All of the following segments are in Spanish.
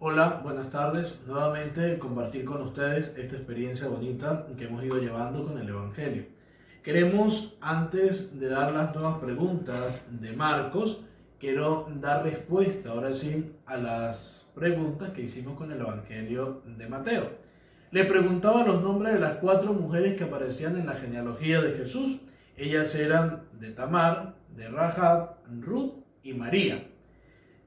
Hola, buenas tardes. Nuevamente compartir con ustedes esta experiencia bonita que hemos ido llevando con el Evangelio. Queremos, antes de dar las nuevas preguntas de Marcos, quiero dar respuesta ahora sí a las preguntas que hicimos con el Evangelio de Mateo. Le preguntaba los nombres de las 4 mujeres que aparecían en la genealogía de Jesús. Ellas eran de Tamar, de Rahab, Ruth y María.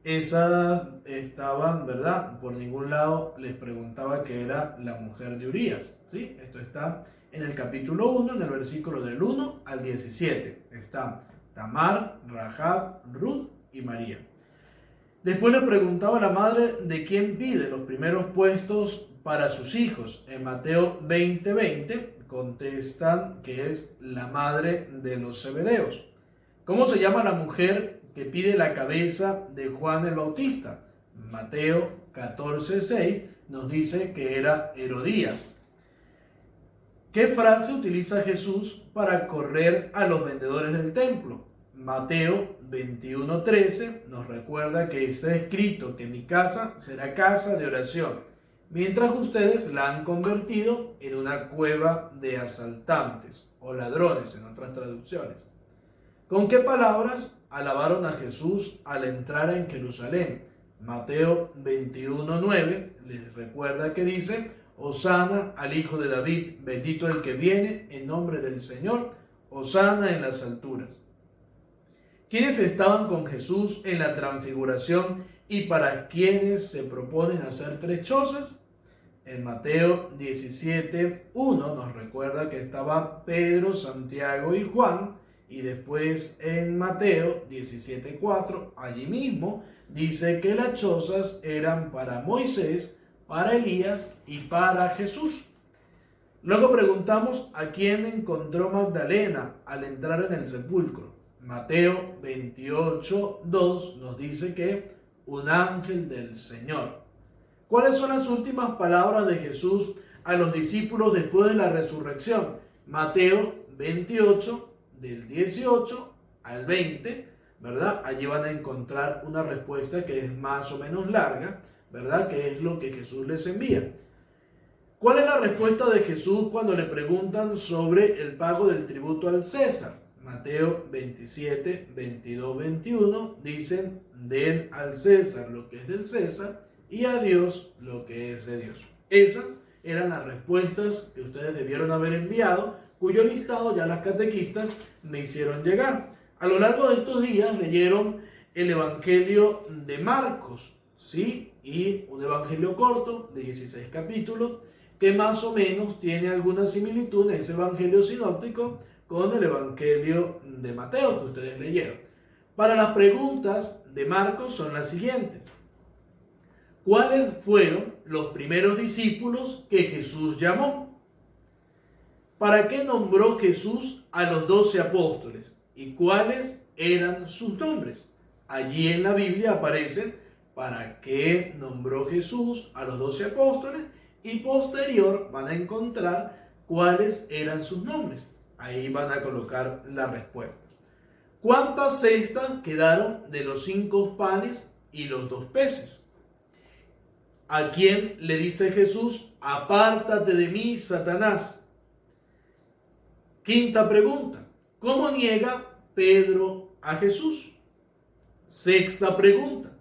Esas estaban, ¿verdad? Por ningún lado les preguntaba que era la mujer de Urías, ¿sí? Esto está en el capítulo 1, en el versículo del 1 al 17. Están Tamar, Rahab, Ruth y María. Después le preguntaba a la madre de quién pide los primeros puestos para sus hijos. En Mateo 20:20 contestan que es la madre de los Zebedeos. ¿Cómo se llama la mujer que pide la cabeza de Juan el Bautista? Mateo 14:6 nos dice que era Herodías. ¿Qué frase utiliza Jesús para correr a los vendedores del templo? Mateo 21:13 nos recuerda que está escrito que mi casa será casa de oración, mientras ustedes la han convertido en una cueva de asaltantes o ladrones en otras traducciones. ¿Con qué palabras alabaron a Jesús al entrar en Jerusalén? Mateo 21:9 les recuerda que dice: Hosana al Hijo de David, bendito el que viene en nombre del Señor, Hosana en las alturas. ¿Quiénes estaban con Jesús en la transfiguración y para quienes se proponen hacer 3 chozas? En Mateo 17:1 nos recuerda que estaba Pedro, Santiago y Juan. Y después en Mateo 17:4, allí mismo, dice que las chozas eran para Moisés, para Elías y para Jesús. Luego preguntamos a quién encontró Magdalena al entrar en el sepulcro. Mateo 28:2 nos dice que un ángel del Señor. ¿Cuáles son las últimas palabras de Jesús a los discípulos después de la resurrección? Mateo 28, del 18 al 20, ¿verdad? Allí van a encontrar una respuesta que es más o menos larga, ¿verdad? Que es lo que Jesús les envía. ¿Cuál es la respuesta de Jesús cuando le preguntan sobre el pago del tributo al César? Mateo 27, 22, 21 dicen: den al César lo que es del César y a Dios lo que es de Dios. Esas eran las respuestas que ustedes debieron haber enviado, cuyo listado ya las catequistas me hicieron llegar. A lo largo de estos días leyeron el Evangelio de Marcos, ¿sí? Y un evangelio corto de 16 capítulos que más o menos tiene alguna similitud en ese evangelio sinóptico con el Evangelio de Mateo que ustedes leyeron. Para las preguntas de Marcos son las siguientes. ¿Cuáles fueron los primeros discípulos que Jesús llamó? ¿Para qué nombró Jesús a los 12 apóstoles? ¿Y cuáles eran sus nombres? Allí en la Biblia aparecen para qué nombró Jesús a los 12 apóstoles y posterior van a encontrar cuáles eran sus nombres. Ahí van a colocar la respuesta. ¿Cuántas cestas quedaron de los 5 panes y los 2 peces? ¿A quién le dice Jesús: apártate de mí, Satanás? Quinta pregunta: ¿cómo niega Pedro a Jesús? Sexta pregunta: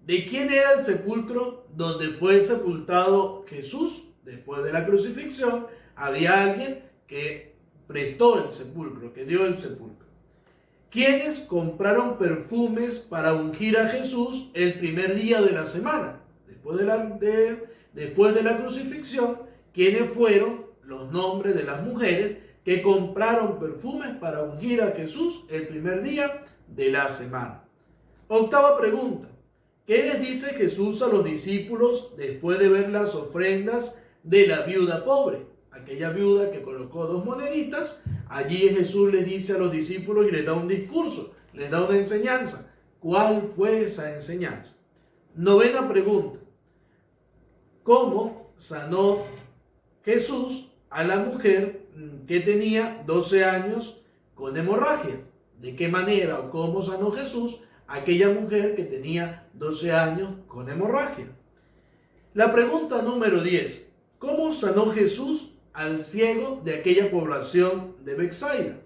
¿de quién era el sepulcro donde fue sepultado Jesús? Después de la crucifixión, había alguien que prestó el sepulcro, que dio el sepulcro. ¿Quiénes compraron perfumes para ungir a Jesús el primer día de la semana? Después de la crucifixión, ¿quiénes fueron los nombres de las mujeres que compraron perfumes para ungir a Jesús el primer día de la semana? Octava pregunta: ¿qué les dice Jesús a los discípulos después de ver las ofrendas de la viuda pobre? Aquella viuda que colocó 2 moneditas, allí Jesús les dice a los discípulos y les da un discurso, les da una enseñanza. ¿Cuál fue esa enseñanza? Novena pregunta: ¿cómo sanó Jesús a la mujer que tenía 12 años con hemorragias? ¿De qué manera o cómo sanó Jesús a aquella mujer que tenía 12 años con hemorragia? La pregunta número 10. ¿Cómo sanó Jesús al ciego de aquella población de Betsaida?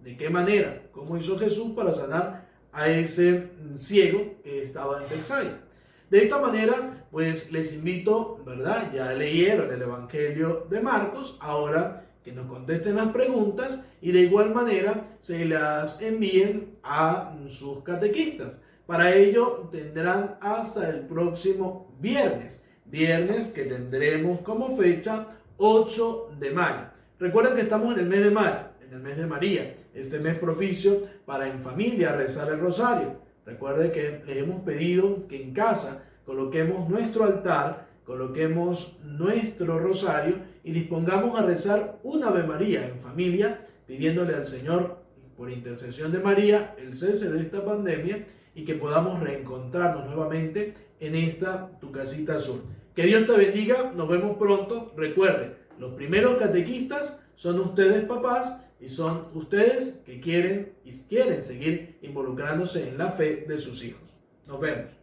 ¿De qué manera? ¿Cómo hizo Jesús para sanar a ese ciego que estaba en Betsaida? De esta manera, pues les invito, ¿verdad? Ya leyeron el Evangelio de Marcos, ahora que nos contesten las preguntas y de igual manera se las envíen a sus catequistas. Para ello tendrán hasta el próximo viernes que tendremos como fecha 8 de mayo. Recuerden que estamos en el mes de mayo, en el mes de María, este mes propicio para en familia rezar el rosario. Recuerden que les hemos pedido que en casa coloquemos nuestro altar, coloquemos nuestro rosario y dispongamos a rezar una Ave María en familia, pidiéndole al Señor, por intercesión de María, el cese de esta pandemia y que podamos reencontrarnos nuevamente en esta tu casita azul. Que Dios te bendiga, nos vemos pronto. Recuerde, los primeros catequistas son ustedes papás y son ustedes que quieren seguir involucrándose en la fe de sus hijos. Nos vemos.